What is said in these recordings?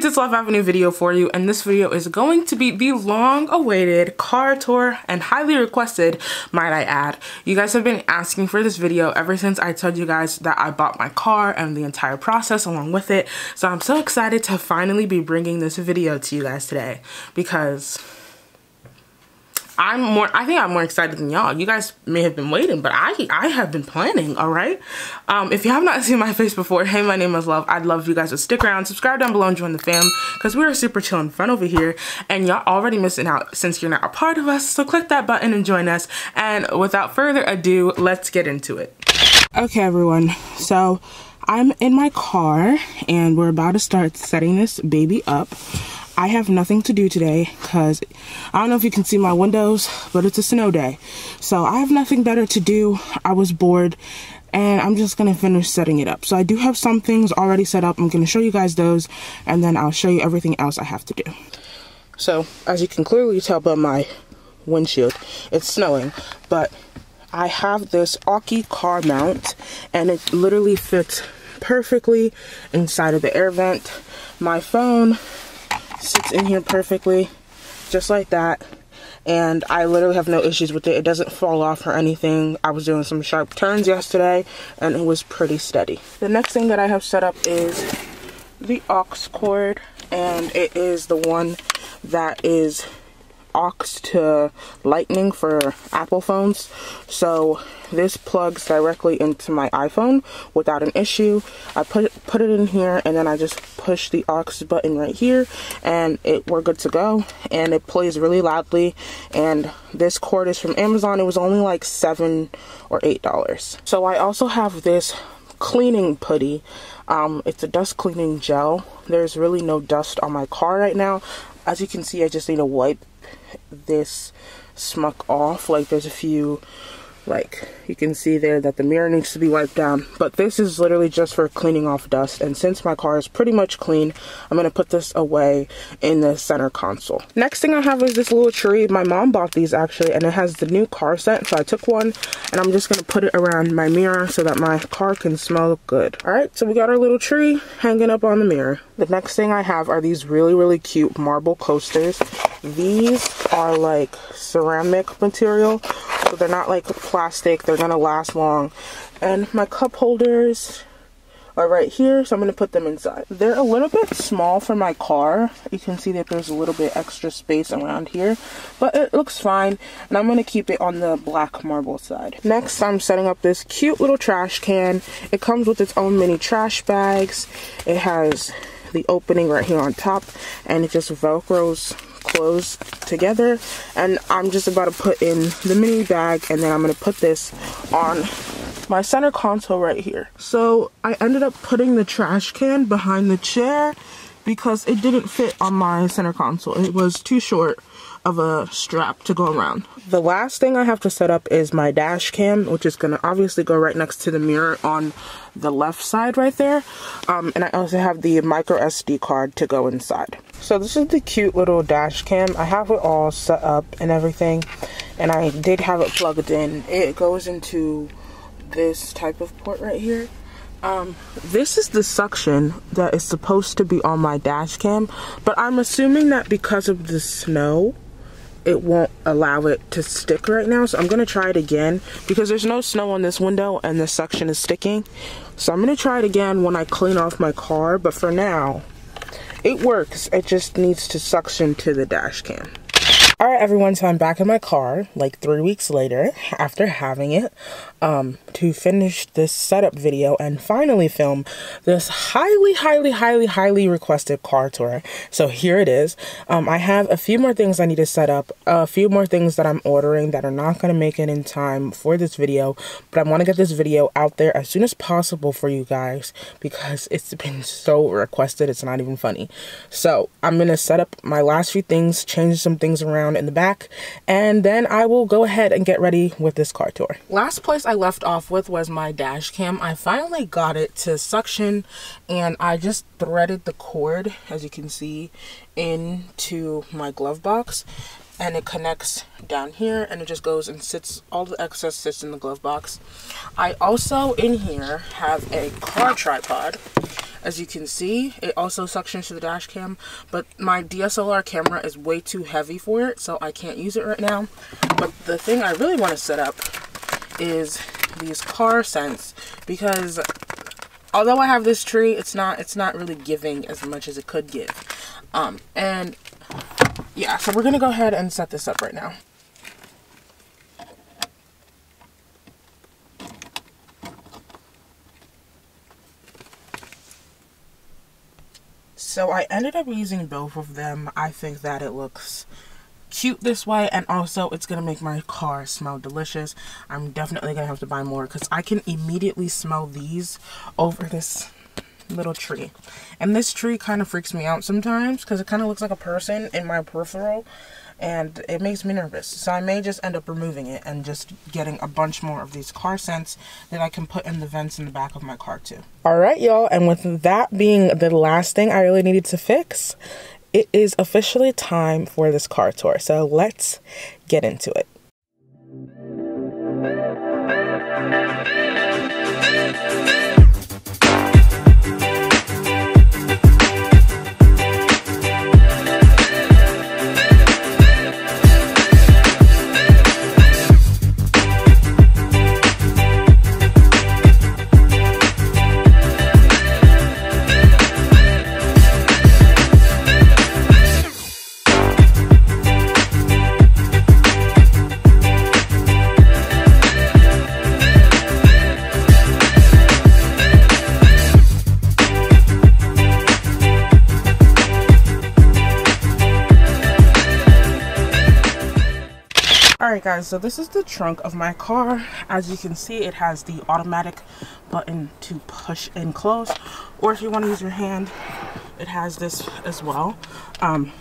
SincerelyLove, I have a new video for you, and this video is going to be the long-awaited car tour and highly requested, might I add. You guys have been asking for this video ever since I told you guys that I bought my car and the entire process along with it. So I'm so excited to finally be bringing this video to you guys today because I think I'm more excited than y'all. You guys may have been waiting, but I have been planning, all right? If you have not seen my face before, hey, my name is Love. I'd love if you guys would stick around, subscribe down below, and join the fam, because we are super chill and fun over here, and y'all already missing out since you're not a part of us, so click that button and join us, and without further ado, let's get into it. Okay, everyone, so I'm in my car, and we're about to start setting this baby up. I have nothing to do today because I don't know if you can see my windows, but it's a snow day. So I have nothing better to do. I was bored and I'm just going to finish setting it up. So I do have some things already set up. I'm going to show you guys those and then I'll show you everything else I have to do. So as you can clearly tell by my windshield, it's snowing, but I have this Aki car mount and it literally fits perfectly inside of the air vent. My phone sits in here perfectly, just like that, and I literally have no issues with it. It doesn't fall off or anything. I was doing some sharp turns yesterday and it was pretty steady. The next thing that I have set up is the aux cord, and it is the one that is aux to lightning for Apple phones. So this plugs directly into my iPhone without an issue. I put it in here and then I just push the aux button right here and we're good to go, and it plays really loudly. And this cord is from Amazon. It was only like $7 or $8. So I also have this cleaning putty. It's a dust cleaning gel. There's really no dust on my car right now. As you can see, I just need to wipe this smuck off. Like there's a few, like you can see there that the mirror needs to be wiped down, but this is literally just for cleaning off dust. And since my car is pretty much clean, I'm gonna put this away in the center console. Next thing I have is this little tree. My mom bought these actually, and it has the new car scent, so I took one and I'm just gonna put it around my mirror so that my car can smell good. All right, so we got our little tree hanging up on the mirror. The next thing I have are these really cute marble coasters. These are like ceramic material, so they're not like plastic. They're gonna last long. And my cup holders are right here, so I'm gonna put them inside. They're a little bit small for my car. You can see that there's a little bit extra space around here, but it looks fine, and I'm gonna keep it on the black marble side. Next, I'm setting up this cute little trash can. It comes with its own mini trash bags. It has the opening right here on top, and it just velcros close together, and I'm just about to put in the mini bag, and then I'm going to put this on my center console right here. So I ended up putting the trash can behind the chair because it didn't fit on my center console. It was too short of a strap to go around. The last thing I have to set up is my dash cam, which is gonna obviously go right next to the mirror on the left side right there. And I also have the micro SD card to go inside. So this is the cute little dash cam. I have it all set up and everything, and I did have it plugged in. It goes into this type of port right here. This is the suction that is supposed to be on my dash cam, but I'm assuming that because of the snow, it won't allow it to stick right now. So I'm gonna try it again because there's no snow on this window and the suction is sticking. So I'm gonna try it again when I clean off my car, but for now, it works. It just needs to suction to the dash cam. Alright everyone, so I'm back in my car like 3 weeks later after having it to finish this setup video and finally film this highly requested car tour. So here it is. I have a few more things I need to set up, a few more things that I'm ordering that are not going to make it in time for this video, but I want to get this video out there as soon as possible for you guys because it's been so requested, it's not even funny. So I'm going to set up my last few things, change some things around in the back, and then I will go ahead and get ready with this car tour. Last place I left off with was my dash cam. I finally got it to suction, and I just threaded the cord, as you can see, into my glove box, and it connects down here, and it just goes and sits, all the excess sits in the glove box. I also in here have a car tripod. As you can see, it also suctions to the dash cam, but my DSLR camera is way too heavy for it, so I can't use it right now. But the thing I really want to set up is these car scents, because although I have this tree, it's not really giving as much as it could give. And yeah, so we're gonna go ahead and set this up right now. So I ended up using both of them. I think that it looks cute this way, and also it's gonna make my car smell delicious. I'm definitely gonna have to buy more because I can immediately smell these over this little tree. And this tree kind of freaks me out sometimes because it kind of looks like a person in my peripheral, and it makes me nervous. So I may just end up removing it and just getting a bunch more of these car scents that I can put in the vents in the back of my car too. All right, y'all, and with that being the last thing I really needed to fix, it is officially time for this car tour. So let's get into it. Alright guys, so this is the trunk of my car. As you can see, it has the automatic button to push and close, or if you want to use your hand, it has this as well. And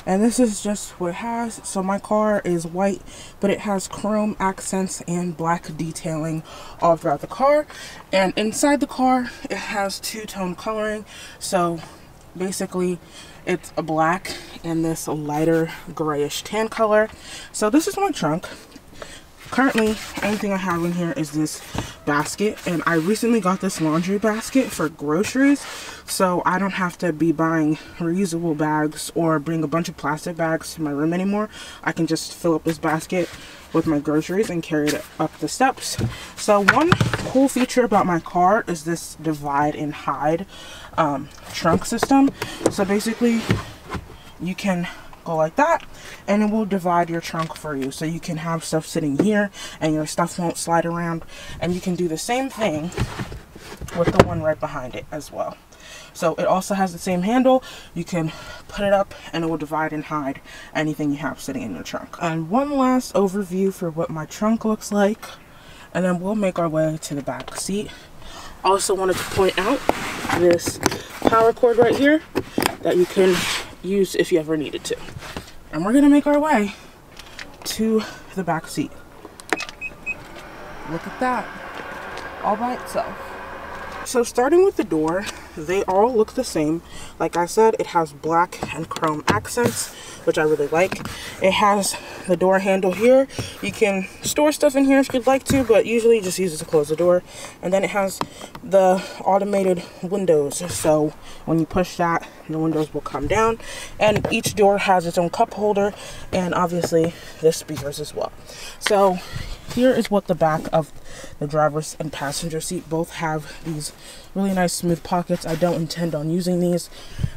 this is just what it has. So my car is white, but it has chrome accents and black detailing all throughout the car. And inside the car, it has two-tone coloring. So basically, it's a black and this lighter grayish tan color. So this is my trunk. Currently, anything I have in here is this basket, and I recently got this laundry basket for groceries, so I don't have to be buying reusable bags or bring a bunch of plastic bags to my room anymore. I can just fill up this basket with my groceries and carry it up the steps. So one cool feature about my car is this divide and hide trunk system. So basically you can go like that and it will divide your trunk for you, so you can have stuff sitting here and your stuff won't slide around. And you can do the same thing with the one right behind it as well. So it also has the same handle. You can put it up and it will divide and hide anything you have sitting in your trunk. And one last overview for what my trunk looks like, and then we'll make our way to the back seat. Also wanted to point out this power cord right here that you can use if you ever needed to. And we're gonna make our way to the back seat. Look at that, all by itself. So starting with the door, they all look the same. Like I said, it has black and chrome accents, which I really like. It has the door handle here. You can store stuff in here if you'd like to, but usually you just use it to close the door. And then it has the automated windows. So when you push that, the windows will come down. And each door has its own cup holder, and obviously the speakers as well. So here is what the back of the driver's and passenger seat both have. These really nice smooth pockets. I don't intend on using these.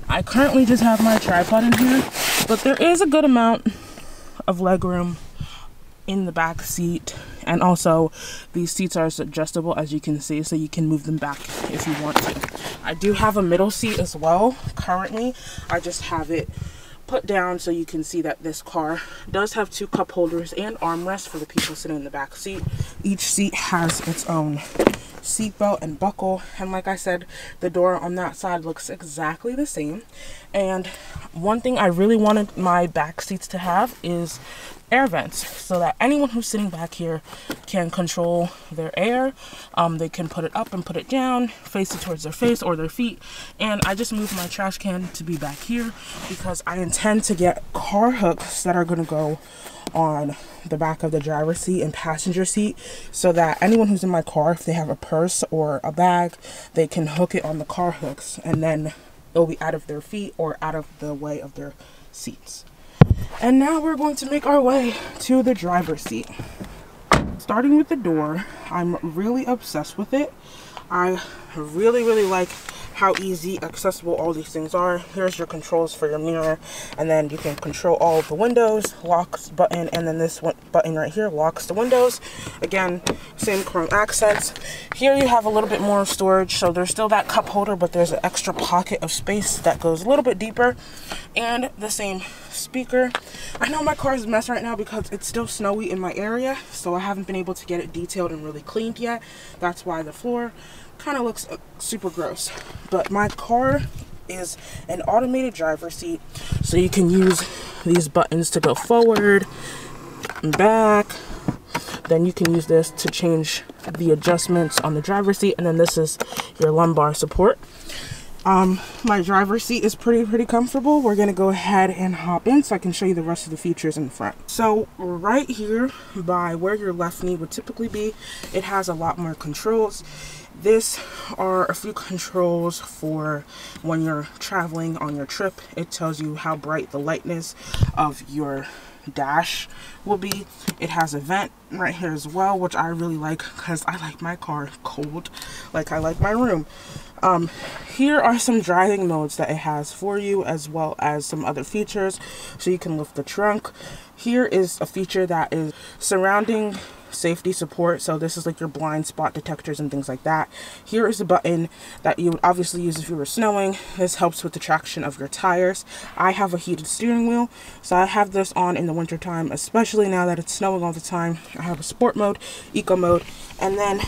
I currently just have my tripod in here, but there is a good amount of legroom in the back seat. And also these seats are adjustable, as you can see, so you can move them back if you want to. I do have a middle seat as well. Currently I just have it put down so you can see that this car does have two cup holders and armrests for the people sitting in the back seat. Each seat has its own seat belt and buckle, and like I said, the door on that side looks exactly the same. And one thing I really wanted my back seats to have is air vents, so that anyone who's sitting back here can control their air. They can put it up and put it down, face it towards their face or their feet. And I just moved my trash can to be back here because I intend to get car hooks that are going to go on the back of the driver's seat and passenger seat, so that anyone who's in my car, if they have a purse or a bag, they can hook it on the car hooks, and then it'll be out of their feet or out of the way of their seats. And now we're going to make our way to the driver's seat. Starting with the door, I'm really obsessed with it. I really like how easy accessible all these things are. Here's your controls for your mirror, and then you can control all of the windows, locks button, and then this one button right here locks the windows. Again, same chrome accents. Here you have a little bit more storage, so there's still that cup holder, but there's an extra pocket of space that goes a little bit deeper, and the same speaker. I know my car is a mess right now because it's still snowy in my area, so I haven't been able to get it detailed and really cleaned yet. That's why the floor kind of looks super gross. But my car is an automated driver's seat, so you can use these buttons to go forward and back. Then you can use this to change the adjustments on the driver's seat, and then this is your lumbar support. My driver's seat is pretty comfortable. We're gonna go ahead and hop in so I can show you the rest of the features in the front. So right here by where your left knee would typically be, it has a lot more controls. This are a few controls for when you're traveling on your trip. It tells you how bright the lightness of your dash will be. It has a vent right here as well, which I really like because I like my car cold like I like my room. Here are some driving modes that it has for you, as well as some other features. So you can lift the trunk. Here is a feature that is surrounding safety support, so this is like your blind spot detectors and things like that. Here is a button that you would obviously use if you were snowing. This helps with the traction of your tires. I have a heated steering wheel, so I have this on in the winter time, especially now that it's snowing all the time. I have a sport mode, eco mode, and then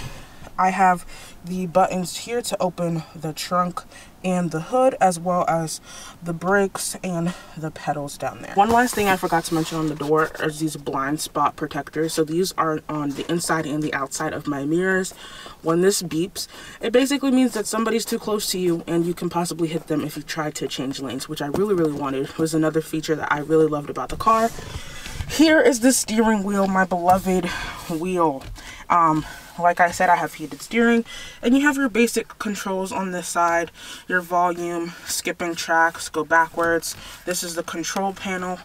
I have the buttons here to open the trunk and the hood, as well as the brakes and the pedals down there. One last thing I forgot to mention on the door is these blind spot protectors. So these are on the inside and the outside of my mirrors. When this beeps, it basically means that somebody's too close to you and you can possibly hit them if you try to change lanes, which I really wanted. It was another feature that I really loved about the car. Here is the steering wheel, my beloved wheel. Like I said, I have heated steering, and you have your basic controls on this side, your volume, skipping tracks, go backwards. This is the control panel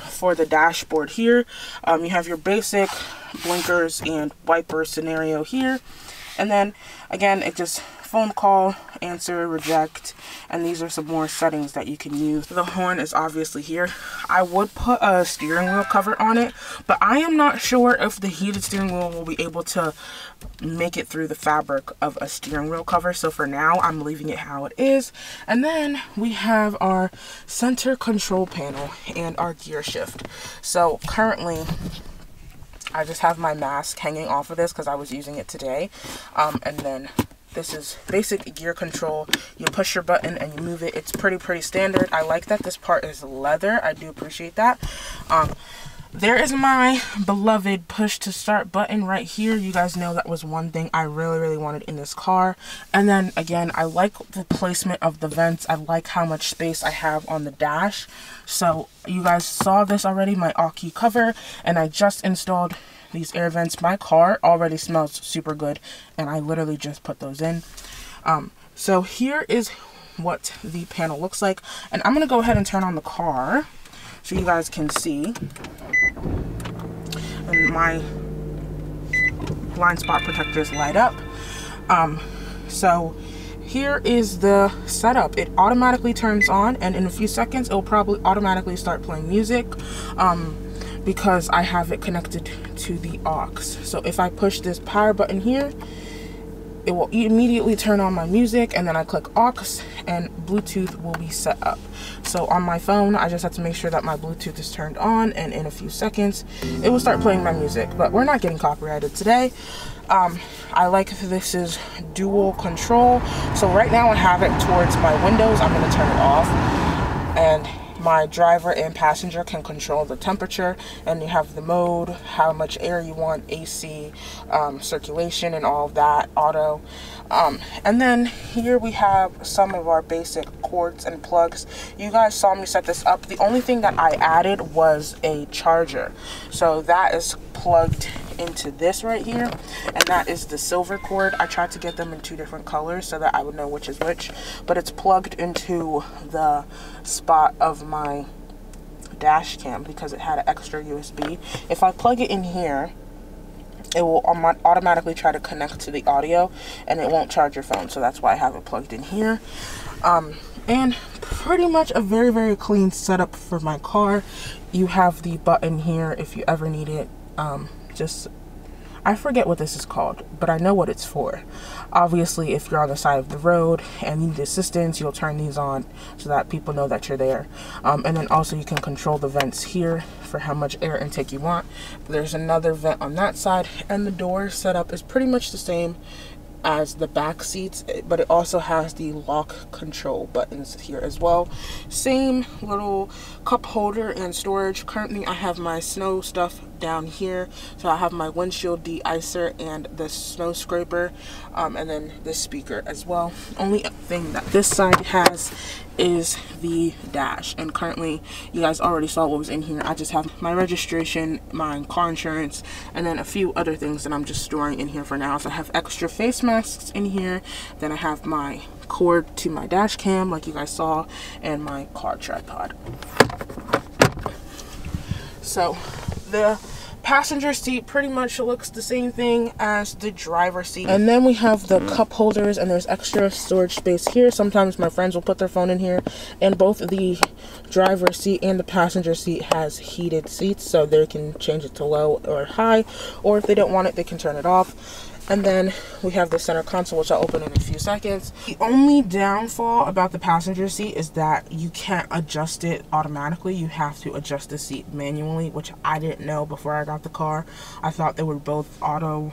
for the dashboard here. You have your basic blinkers and wiper scenario here, and then again, it just phone call, answer, reject, and these are some more settings that you can use. The horn is obviously here. I would put a steering wheel cover on it, but I am not sure if the heated steering wheel will be able to make it through the fabric of a steering wheel cover. So for now, I'm leaving it how it is. And then we have our center control panel and our gear shift. So currently, I just have my mask hanging off of this because I was using it today. And then this is basic gear control. You push your button and you move it. It's pretty standard. I like that this part is leather. I do appreciate that. There is my beloved push to start button right here. You guys know that was one thing I really wanted in this car. And then again, I like the placement of the vents. I like how much space I have on the dash. So you guys saw this already, my Aki cover, and I just installed these air vents. My car already smells super good, and I literally just put those in. So here is what the panel looks like, and I'm gonna go ahead and turn on the car so you guys can see. And my blind spot protectors light up. So here is the setup. It automatically turns on, and in a few seconds it'll probably automatically start playing music. Because I have it connected to the aux. So if I push this power button here, it will immediately turn on my music, and then I click aux and Bluetooth will be set up. So on my phone, I just have to make sure that my Bluetooth is turned on, and in a few seconds it will start playing my music. But we're not getting copyrighted today. I like this is dual control. So right now I have it towards my windows. I'm going to turn it off, and my driver and passenger can control the temperature, and you have the mode, how much air you want, AC, circulation and all of that, auto. And then here we have some of our basic cords and plugs. You guys saw me set this up. The only thing that I added was a charger. So that is plugged into this right here, and that is the silver cord. I tried to get them in 2 different colors so that I would know which is which, but it's plugged into the spot of my dash cam because it had an extra USB. If I plug it in here, it will automatically try to connect to the audio, and it won't charge your phone, so that's why I have it plugged in here. And pretty much a very, very clean setup for my car. You have the button here if you ever need it. I forget what this is called, but I know what it's for. Obviously, if you're on the side of the road and you need assistance, you'll turn these on so that people know that you're there. And then also you can control the vents here for how much air intake you want. There's another vent on that side, and the door setup is pretty much the same as the back seats, but it also has the lock control buttons here as well. Same little cup holder and storage. Currently I have my snow stuff down here, so I have my windshield de-icer and the snow scraper, and then this speaker as well. Only thing that this side has is the dash, and currently you guys already saw what was in here. I just have my registration, my car insurance, and then a few other things that I'm just storing in here for now. So I have extra face masks in here, then I have my cord to my dash cam like you guys saw, and my car tripod. So the passenger seat pretty much looks the same thing as the driver's seat, and then we have the cup holders, and there's extra storage space here. Sometimes my friends will put their phone in here, and both the driver's seat and the passenger seat has heated seats, so they can change it to low or high, or if they don't want it, they can turn it off. And then we have the center console, which I'll open in a few seconds. The only downfall about the passenger seat is that you can't adjust it automatically. You have to adjust the seat manually, which I didn't know before I got the car. I thought they were both auto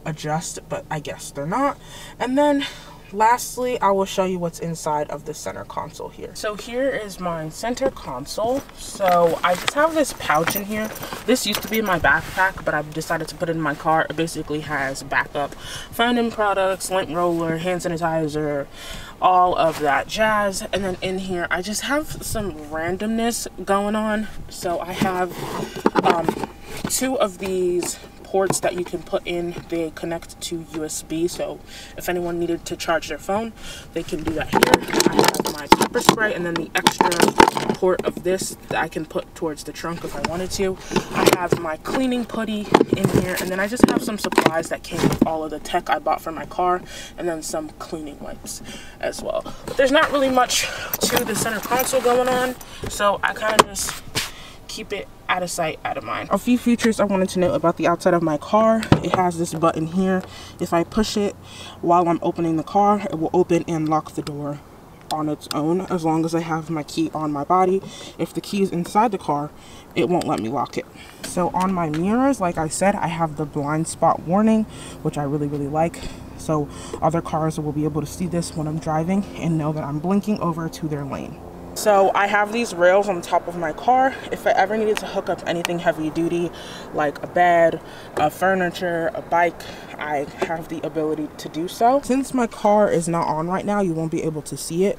adjust, but I guess they're not. And then lastly, I will show you what's inside of the center console here. So here is my center console. So I just have this pouch in here. This used to be in my backpack, but I've decided to put it in my car. It basically has backup fountain products, lint roller, hand sanitizer, all of that jazz. And then in here, I just have some randomness going on. So I have 2 of these ports that you can put in. They connect to USB, so if anyone needed to charge their phone, they can do that here. I have my pepper spray, and then the extra port of this that I can put towards the trunk if I wanted to. I have my cleaning putty in here, and then I just have some supplies that came with all of the tech I bought for my car, and then some cleaning wipes as well. But there's not really much to the center console going on, so I kind of just keep it out of sight, out of mind. A few features I wanted to note about the outside of my car. It has this button here. If I push it while I'm opening the car, it will open and lock the door on its own as long as I have my key on my body. If the key is inside the car, it won't let me lock it. So on my mirrors, like I said, I have the blind spot warning, which I really, really like. So other cars will be able to see this when I'm driving and know that I'm blinking over to their lane. So I have these rails on top of my car. If I ever needed to hook up anything heavy duty, like a bed, a furniture, a bike, I have the ability to do so. Since my car is not on right now, you won't be able to see it,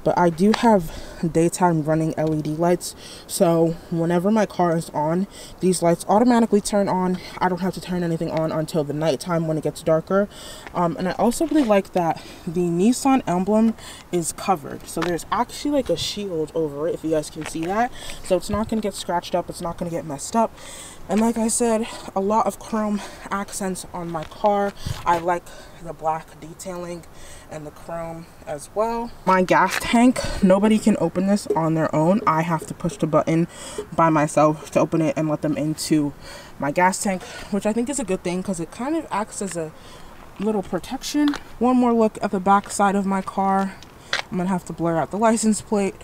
but I do have daytime running LED lights. So whenever my car is on, these lights automatically turn on. I don't have to turn anything on until the nighttime when it gets darker. And I also really like that the Nissan emblem is covered. So there's actually like a shield over it, if you guys can see that. So it's not going to get scratched up. It's not going to get messed up. And like I said, a lot of chrome accents on my car. I like the black detailing and the chrome as well. My gas tank, nobody can open this on their own. I have to push the button by myself to open it and let them into my gas tank, which I think is a good thing because it kind of acts as a little protection. One more look at the back side of my car. I'm gonna have to blur out the license plate.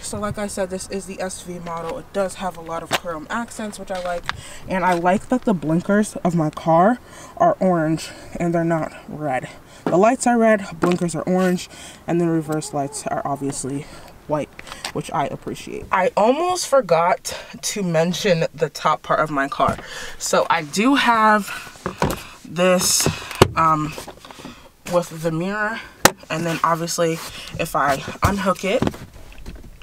So like I said, this is the SV model. It does have a lot of chrome accents, which I like, and I like that the blinkers of my car are orange and they're not red. The lights are red, blinkers are orange, and the reverse lights are obviously white, which I appreciate. I almost forgot to mention the top part of my car. So I do have this with the mirror, and then obviously if I unhook it,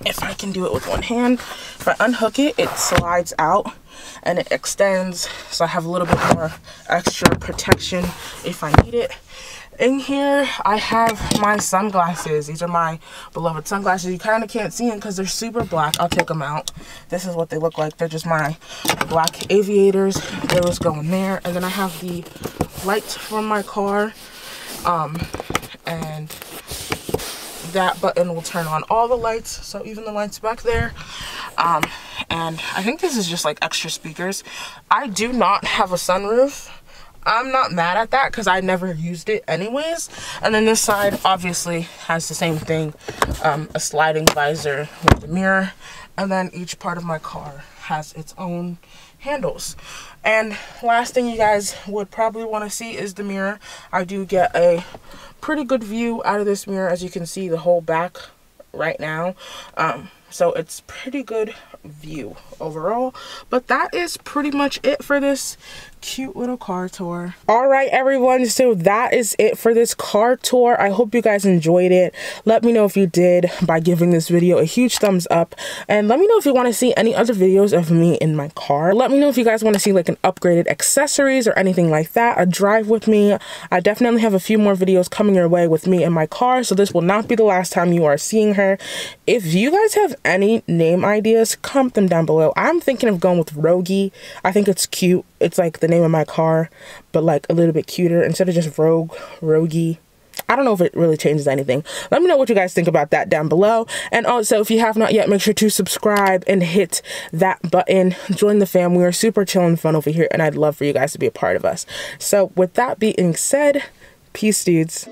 if I can do it with one hand, if I unhook it, it slides out and it extends, so I have a little bit more extra protection if I need it. In here, I have my sunglasses. These are my beloved sunglasses. You kind of can't see them because they're super black. I'll take them out. This is what they look like. They're just my black aviators. Those go in there. And then I have the lights from my car. And that button will turn on all the lights. So even the lights back there. And I think this is just like extra speakers. I do not have a sunroof. I'm not mad at that because I never used it anyways. And then this side obviously has the same thing, a sliding visor with the mirror. And then each part of my car has its own handles. And last thing you guys would probably want to see is the mirror. I do get a pretty good view out of this mirror, as you can see the whole back right now. So it's pretty good view overall. But that is pretty much it for this cute little car tour. All right, everyone, so that is it for this car tour. I hope you guys enjoyed it. Let me know if you did by giving this video a huge thumbs up, and let me know if you want to see any other videos of me in my car. Let me know if you guys want to see like an upgraded accessories or anything like that, a drive with me. I definitely have a few more videos coming your way with me in my car, so this will not be the last time you are seeing her. If you guys have any name ideas, comment them down below. I'm thinking of going with Rogie. I think it's cute. It's like the name of my car, but like a little bit cuter instead of just Rogie. I don't know if it really changes anything. Let me know what you guys think about that down below. And also, if you have not yet, make sure to subscribe and hit that button. Join the fam. We are super chill and fun over here, and I'd love for you guys to be a part of us. So with that being said, peace, dudes.